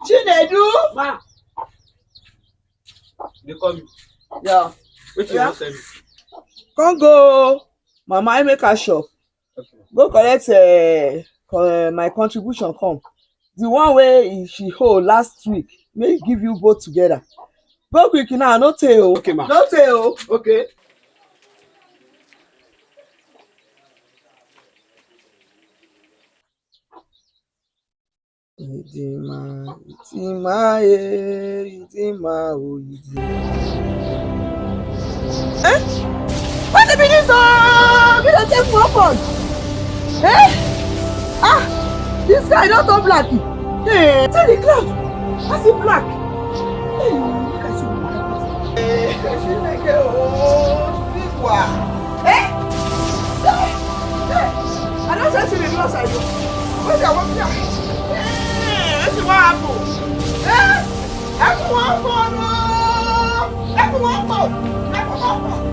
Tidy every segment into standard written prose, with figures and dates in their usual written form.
Chinedu. Ma. They call me. Yeah. Which you want to tell me? Come go. Mama, I make a shop. Okay. Go collect my contribution come. The one where she hold last week, may give you both together. Go quick now, no tell. Okay, ma. No tell. Okay. Idima, Idima, oh Idima. What the meaning so? We don't take weapon. This guy don't turn black. Hey, see the cloud. I see black. Hey, look at you. She make a whole big one. I don't say she the close I do. What's your work here? This is what happened. Everyone follow. Everyone follow. Everyone follow.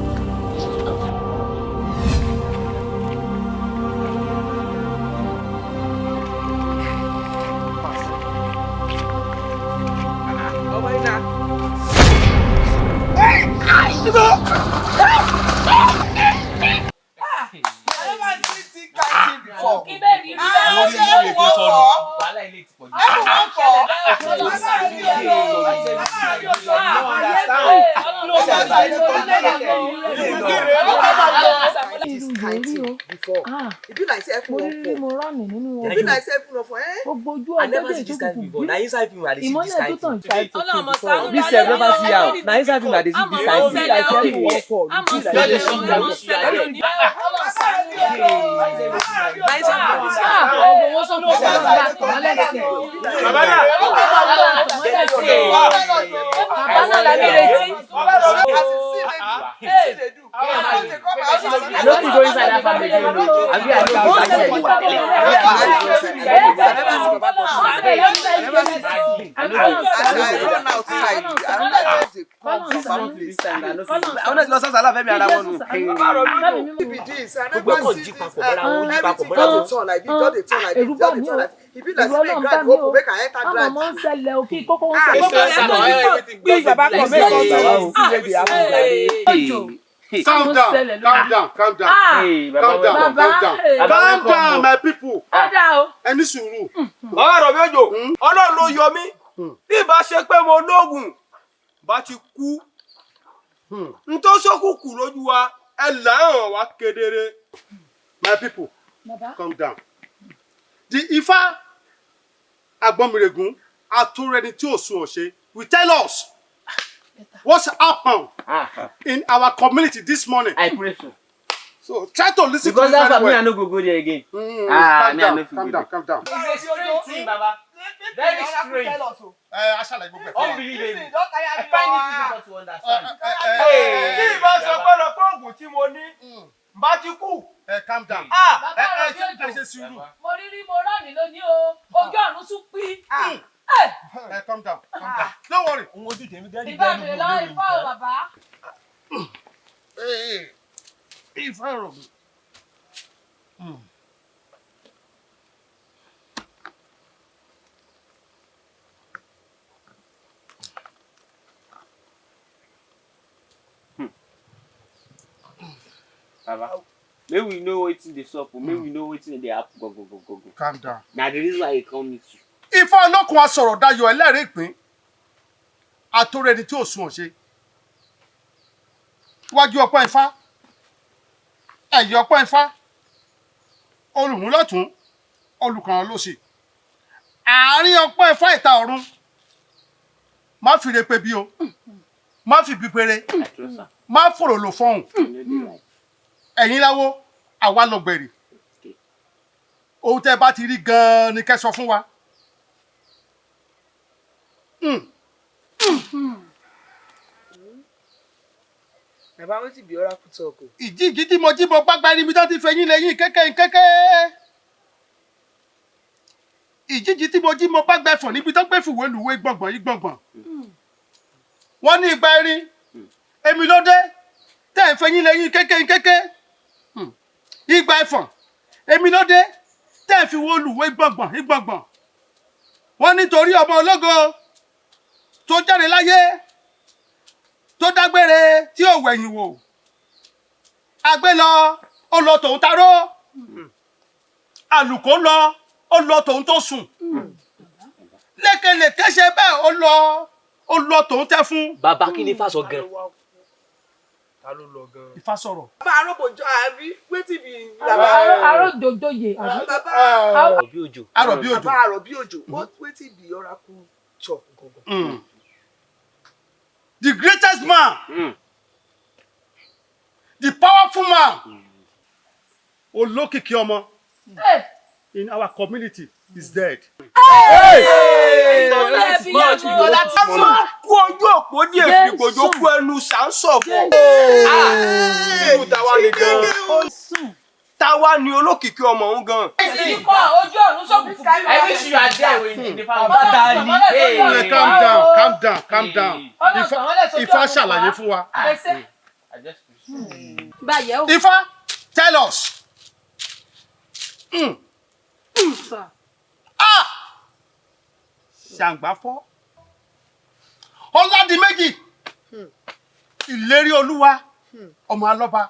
I never see this kind of before. Now inside film I dey see this kind of thing. This sef never see am. Now inside film I dey see this kind of thing. I don't think go inside that family again. Calm down, Hey, calm down, my people. Ẹni sùúrù. Bàbá rọ̀ mi òjò, Ọlọ́run ló yọ mí. Bí ìbá ṣe pé mo lóògùn, bá ti kú. N tó ṣókùnkùn lójú wa, ẹ láhàn wá kedere. My people, calm down. The Ifá Agbọ́miregun, Atúrẹni tí ò sùn ọ̀ṣẹ́, will tell us what's happened in our community this morning. I pray so try to listen because to me very well. Because I no go there again. Calm down. It's a strange thing, Baba. Very strange. Unbelievable. I find it difficult to understand. Tí ìbá sọ pé lọ pé oògùn tí mo ní, bá ti kú. Calm down. Ṣe sùúrù. Mo rí mo rán ní lónìí o, ojú ọ̀run tún pín. Calm down. Don't worry. Ìbá mi lọ Ifá o bàbá. Ifá rọ̀ mi. Baba, may we know wetin dey sup, may we know wetin dey happen go. Calm down. Na the reason why you come meet you. Ifá ọlọ́kun asọ̀rọ̀ dayọ̀ ẹlẹ́rìí ìpín Atúrẹni tí ò sùn ọ̀ṣẹ́. Wájú ọpọ́n Ifá, ẹ̀yìn ọpọ́n Ifá, olùmúlọ́tún, olùkàrán lósì. Àárín ọpọ́n Ifá ìta ọ̀run, má fi re pé bí o, má fi bí péré, má fòrò lò fọ́hùn. Ẹ̀yin láwo, àwa lọ gbẹ̀rì. Ohun tẹ́ bá ti rí gan-an ni kẹ́ sọ fún wa. Bàbá wọn ti bí ọ̀rá kú tọkọ. Ìjíjí tí mo jí mo gbágbá níbi tó ti fẹ̀yìn lẹ́yìn kéké. Ìjíjí tí mo jí mo gbágbá ẹ̀fọ̀n níbi tó gbé fìwé lùwé gbọ̀ngbọ̀n. Wọ́n ní igba erin. Èmi ló dé. Tẹ́ ẹ̀ fẹ̀yìn lẹ́yìn kéké. Igba ẹ̀fọ̀n. Èmi ló dé. Tẹ́ ẹ̀ fi wo lùwé gbọ̀ngbọ̀n. wọ́n nítorí ọmọ ológo tó jáde láyé tó dágbére tí ò wẹ̀yìn wò agbé lọ ó lọ tòun taró àlùkò lọ ó lọ tòun tó sùn lékelèké ṣe bẹ́ẹ̀ ó lọ tòun tẹ́ fún. bàbá kí ni Ifá sọ gan. ta ló lọ gan. Ifá sọ̀rọ̀. bàbá aróbòjọ àbí wetin be arójòjòyè àbí. bàbá àròbí òjò. àròbí òjò. bàbá àròbí òjò wetin be oracle chop gangan. The greatest man, the powerful man, olókìkí ọmọ in our community is dead. kú ojú òpó díẹ̀ fi gbòjó kú ẹnu sàǹsọ̀ fún. irú táwa ni gan. táwa ni olókìkí ọmọ òun gan. ojú ọ̀run sọ́kùnkùn. I wish you are there in the family. Calm down. Ifá ṣàlàyé fún wa. Ifá, tell us. Ṣàǹgbáfọ́. Ọládìméjì. Ìlérí Olúwa. Ọmọ Alọ́ba.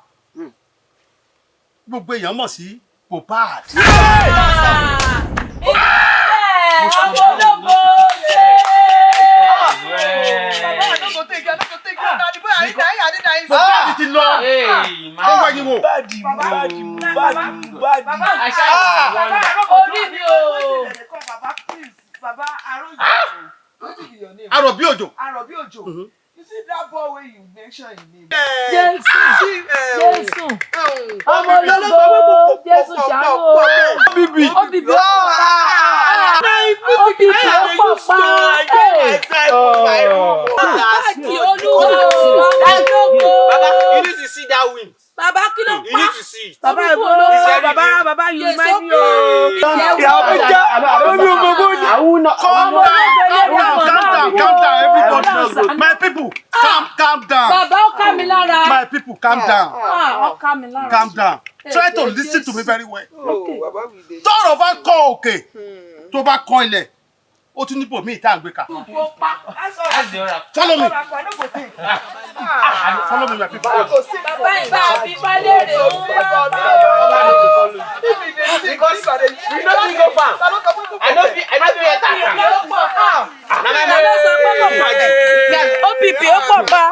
Gbogbo èèyàn mọ̀ sí Mohbad. ọmọ ológo ṣe. Mohbad ti lọ. Ó wẹ̀yìn wò. orí mi o. bàbá Àròbí òjò. Àròbí òjò. You see that boy wey you mention him name. Jésù ọmọ ológo Jésù ṣàánú o. bíbí. Obìbí ó pọ̀ pa. Báàgì olúwa o, ọmọ ológo. Baba, you need to see that wind. Bàbá kí ló You pa? need to see it. Bàbá you remind me o. ìyàwó já àbí ògbógbó jà. Calm down, everybody. My people, calm down. Bàbá ó ká mi lára. My people, calm down. Ó ká mi lára. Calm down. Try to listen to me very well. Bàbá mi dé. Tọ́rọ̀ bá kọ òkè tó bá kọ ilẹ̀, ó tún níbò míì tá à ń gbé ka. Follow me. Follow me, my people. Bàbá ìgbà àbí balẹ̀ rè ó wá bá o. Because we no fit go farm. I no fit enter farm. Bàbá sọ pé kò pọ̀. OPP ó pọ̀ pa.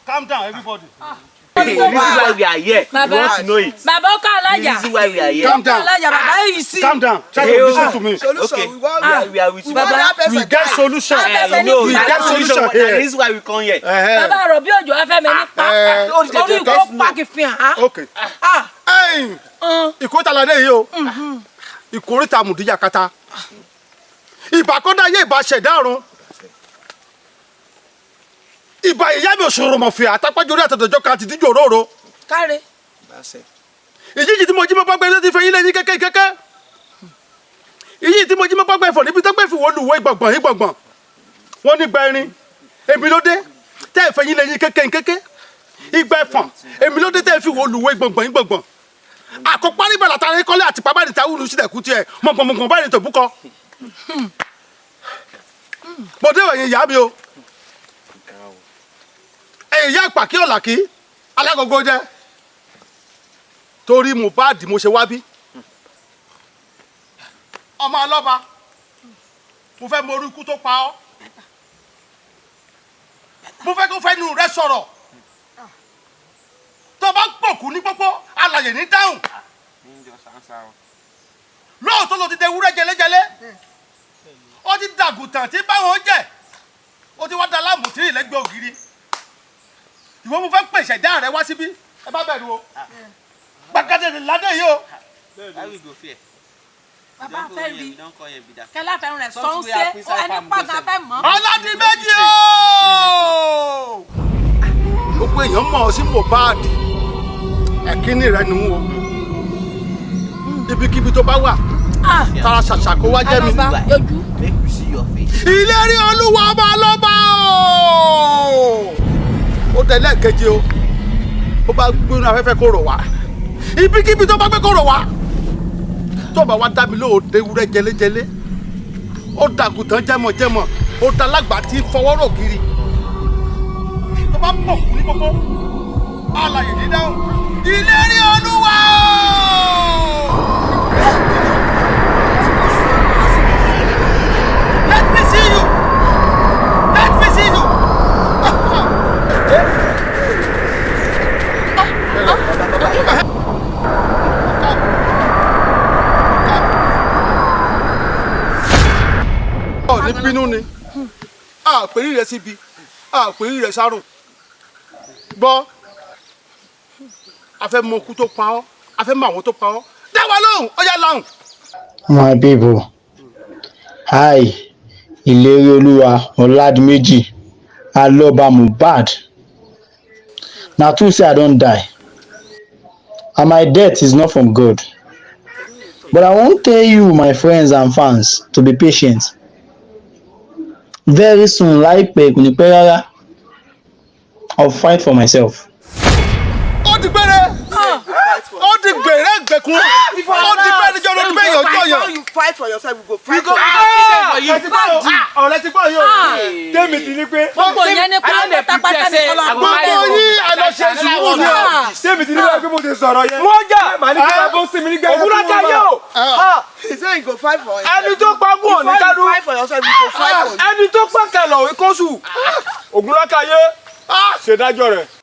Calm down, everybody. This is why we are here. You want to know it. Bàbá ó ká alájà. This is why we are here. Calm down. Bàbá yìí sí. Calm down. Try to listen to me. Okay. We are with you. We get solution. No, We get solution This here. is why we come here. Bàbá Àròbí Òjò ẹ fẹ́ mi ní pa. Orí ìkó pàkì fi hàn. Okay. Ìkóríta ládé yìí o. Ìkóríta mùdíjà kata. Ìbàkọ́dá yé ìbá ṣẹ̀dá ọ̀run. Ìbà ìyá mi òṣòro mọ̀fìà àtàpájọ́rí àtàtàjọ́ kan ti díjọ́ òróró. Káre. Ìjíjì tí mo jí mọ́ pọ́gbẹ́ ló ti fẹ́ yín lẹ́yìn kẹ́kẹ́. Ìyí tí mo jí mọ́ pọ́gbẹ́ fọ̀ níbi tó gbé fìwọ́ lùwọ́ ìgbọ̀ngbọ̀n. Wọ́n ní gba erin. Èmi ló dé tẹ́ ẹ̀ fẹ́ yín lẹ́yìn kẹ́kẹ́. Ìgbà ẹ̀fọ̀n. Èmi ló dé tẹ́ ẹ̀ fi wọ́ lùwọ́ ìgbọ̀ngbọ̀n. Àkọ́párí bàlá tàrí kọ́lé àti pàbáyé ta wúlù sílẹ̀ kú tiẹ̀ mọ̀gbọ̀n báyìí tó búkọ. Mo dé ìwẹ̀yìn ìyá mi o. Ìyá àpàkí ọ̀làkí alágógó jẹ́ torí Mohbad mo ṣe wá bí. Ọmọ Alọ́ba mo fẹ́ mọ orí ikú tó pa ọ́. Mo fẹ́ kó fẹ́nu rẹ sọ̀rọ̀. Tó bá pòkú ní pópó alàyè ní dáhùn. Lóòótọ́ ló ti dé ewúrẹ́ jẹlẹ́jẹlẹ́. Ó ti dàgùtàn tí báwọn jẹ. Ó ti wá da láàmùtí ìlẹ́gbẹ̀ẹ́ ògiri. Ìwọ mo fẹ́ pèsè ìdá rẹ wá síbí. Ẹ bá bẹ̀rù o. Gbàgede ládé yìí o. Bàbá fẹ́ rí. Kẹ́lá fẹ́ rẹ̀ sọ́nsẹ́. Ẹni pàtàkì fẹ́ mọ́. Ọládìméjì o. gbogbo èèyàn mọ̀ ọ́ sí Mohbad ẹ̀kíní rẹ ni wọ́n ibikíbi tó bá wà tara ṣàṣà kó wá jẹ́ mi. ìlérí Olúwa ọba lọ́ba ó tẹ̀lé kejì o ó bá gbóná afẹ́fẹ́ kó rọ̀ wá ibikíbi tó bá gbé kó rọ̀ wá tó bá wá dá mi lóòótọ́ ewúrẹ́ jẹlẹ́jẹlẹ́ ó dàgùtàn jẹ́mọ̀jẹ́mọ̀ ó dalágbà tí fọwọ́rọ̀ kiri tó bá pọ̀ kú ní kókó alàyè dídáhùn ìlérí Olúwa. Let me see you. Let me see you. Ní bínú ni àpèrí rẹ síbi àpèrí rẹ sárùn gbọ́ a fẹ́ mọ okú tó pa ọ́ a fẹ́ mọ àwọn tó pa ọ́ dá wa lóhùn ó yá lọ́hùn. My people, hi, ìlérí Olúwa Ọládìméjì Alọ́ba Mohbad. Na true say I don die and my death is not from God, but I wan tell you my friends and fans to be patient. Very soon, láìpẹ́ kò ní pẹ́ rárá, I'll fight for myself. Ó ti gbére ó ti gbèrè gbẹ̀kún ó ti bẹ́ẹ̀ níjọ́ lórí bẹ́ẹ̀ yàn ọjọ́ yàn. You fight for yourself, we go fight for you. ọ̀rẹ́ ti gbọ́ yóò tèmi ti ní pé. gbogbo yẹn ní pé pátápátá ní kọ́lá. gbogbo yín àlọ́ṣẹ́ sùúrù ni o. tèmi ti ní bá gbé mo ti sọ̀rọ̀ yẹn. wọ́n jà màá ní kí wọ́n bó sí mi ní gbẹ́gbẹ́ fún wọn. ògúnlájà yóò. He say you go fight for yourself. ẹni tó pa gùn ní kádùn. You fight for yourself, we go fight for you. ẹni tó pa kẹlọ̀ ìkọ́sù ògúnlájà yé ṣèdájọ́ rẹ̀.